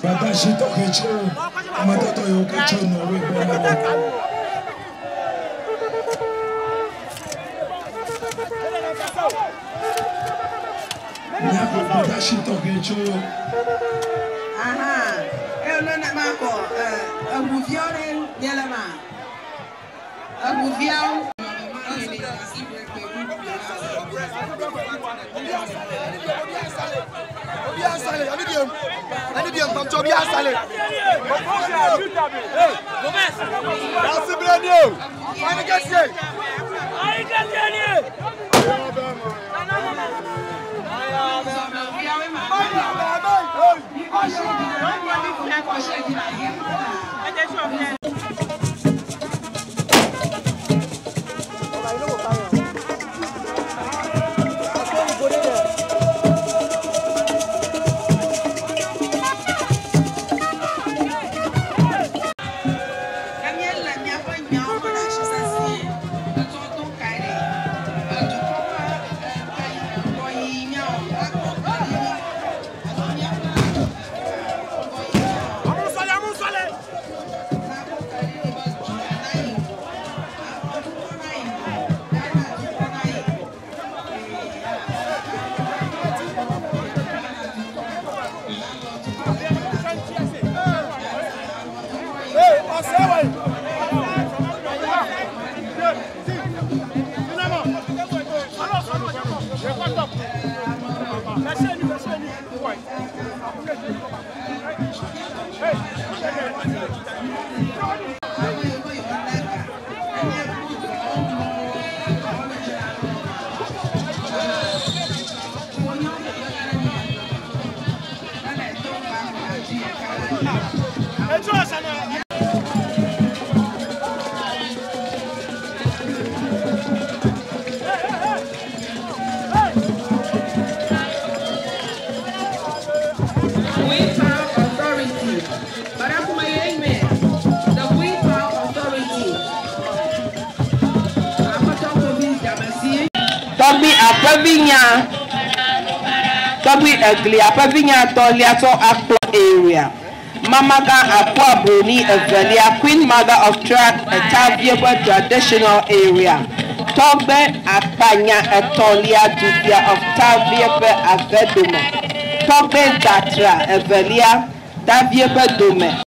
Badashito kecho, amatoto yo kecho no Badashito kecho. Aha, eu não na marco, a buvione dela ma, a buvião. Area. Mamaga Akwa Boni Evelia, Queen Mother of Tavieba Traditional Area. Togbe Akpanya Etolia Dubia of Tavieba Avedume. Togbe Datra Evelia Tavieba Dume.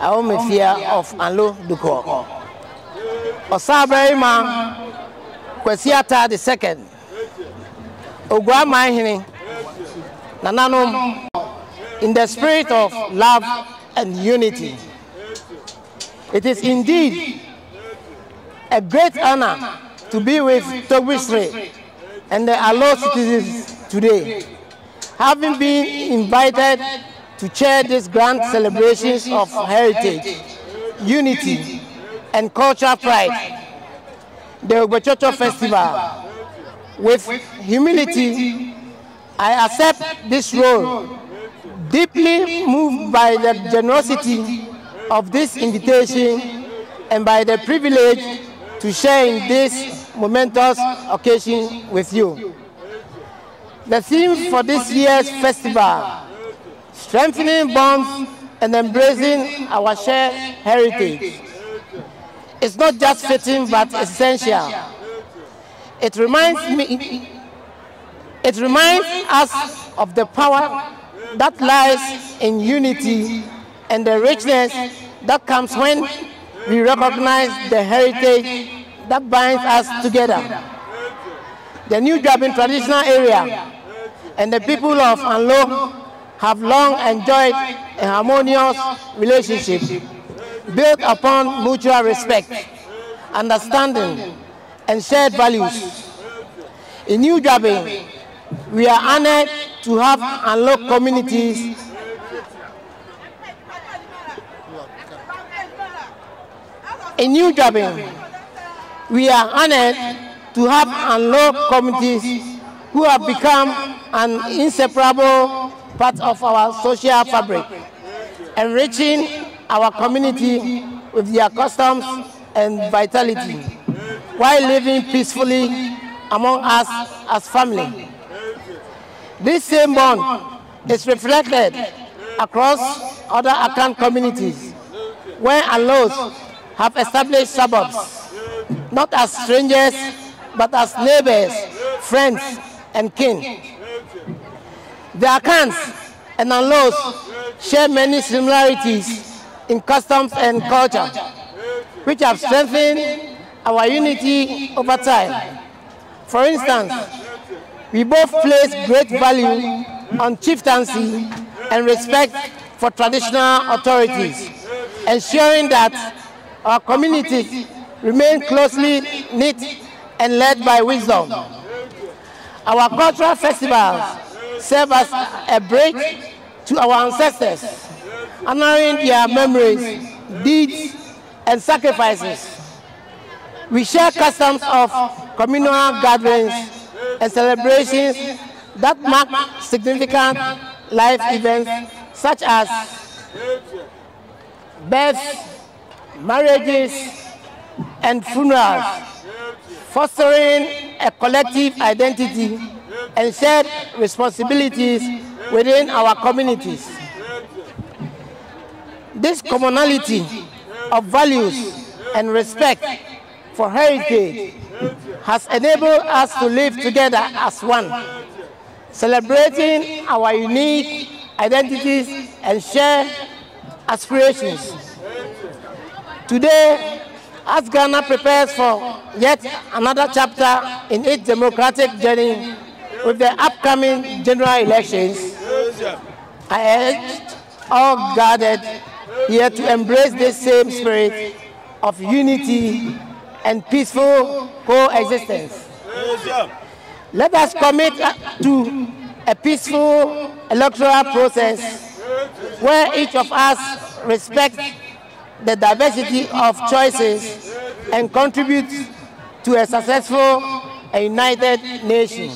I am a fear of Anlo Duko. Dasebre ma Kwesiata the second. Ogwa Mahini Nananum in the spirit of love and unity. It is indeed a great honor to be with Hogbetsotso and the Alo citizens today, having been invited to chair these grand celebrations of heritage, unity, and cultural pride, the Hogbetsotso Festival. With humility, I accept this role, deeply moved by the generosity of this invitation and by the privilege to share in this momentous occasion with you. The theme for this year's festival, strengthening bonds and embracing our shared heritage, is not just fitting but essential. It reminds us of the power that lies in unity and the richness that comes when we recognize the heritage that binds us together. The new Juaben traditional area and the people of Anlo have long enjoyed a harmonious relationship built upon mutual respect, understanding, and shared values. In New Juaben, we are honored to have Anlo communities in New Juaben. We are honored to have Anlo communities who have become an inseparable part of our social fabric, enriching our community with their customs and vitality, while living peacefully among us as family. This same bond is reflected across other Akan communities, where Anlos have established suburbs, not as strangers, but as neighbors, friends, and kin. The Akans and Anlos share many similarities in customs and culture, which have strengthened our unity over time. For instance, we both place great value on chieftaincy and respect for traditional authorities, ensuring that our communities remain closely knit and led by wisdom. Our cultural festivals serve as a bridge to our ancestors, honoring their memories, deeds, and sacrifices. We share customs of communal gatherings and celebrations that mark significant life events such as births, marriages, and funerals, fostering a collective identity and shared responsibilities within our communities. This commonality of values and respect for heritage has enabled us to live together as one, celebrating our unique identities and shared aspirations. Today, as Ghana prepares for yet another chapter in its democratic journey with the upcoming general elections, I urge all gathered here to embrace this same spirit of unity and peaceful coexistence. Let us commit to a peaceful electoral process where each of us respects the diversity of choices and contributes to a successful and united nation.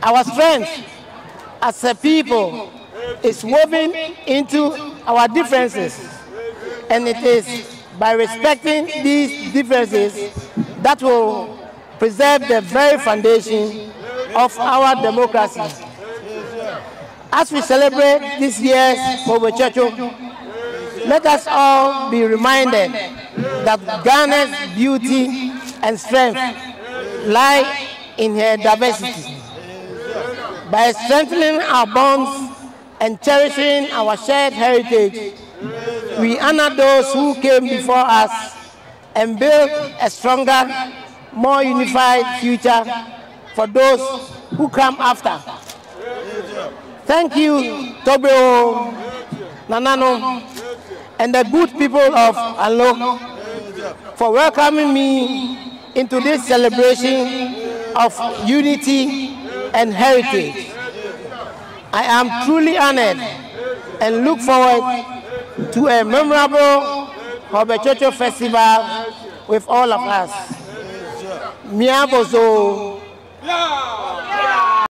Our strength as a people is woven into our differences, and it is by respecting these differences that will preserve the very foundation of our democracy. As we celebrate this year's Hogbetsotso, let us all be reminded that Ghana's beauty and strength lie in her diversity. By strengthening our bonds and cherishing our shared heritage, we honor those who came before us and build a stronger, more unified future for those who come after. Thank you, Tobio, Nanano, and the good people of Anlo for welcoming me into this celebration of unity and heritage. I am truly honored and look forward to a memorable Hogbetsotso festival with all of us. Miabozo.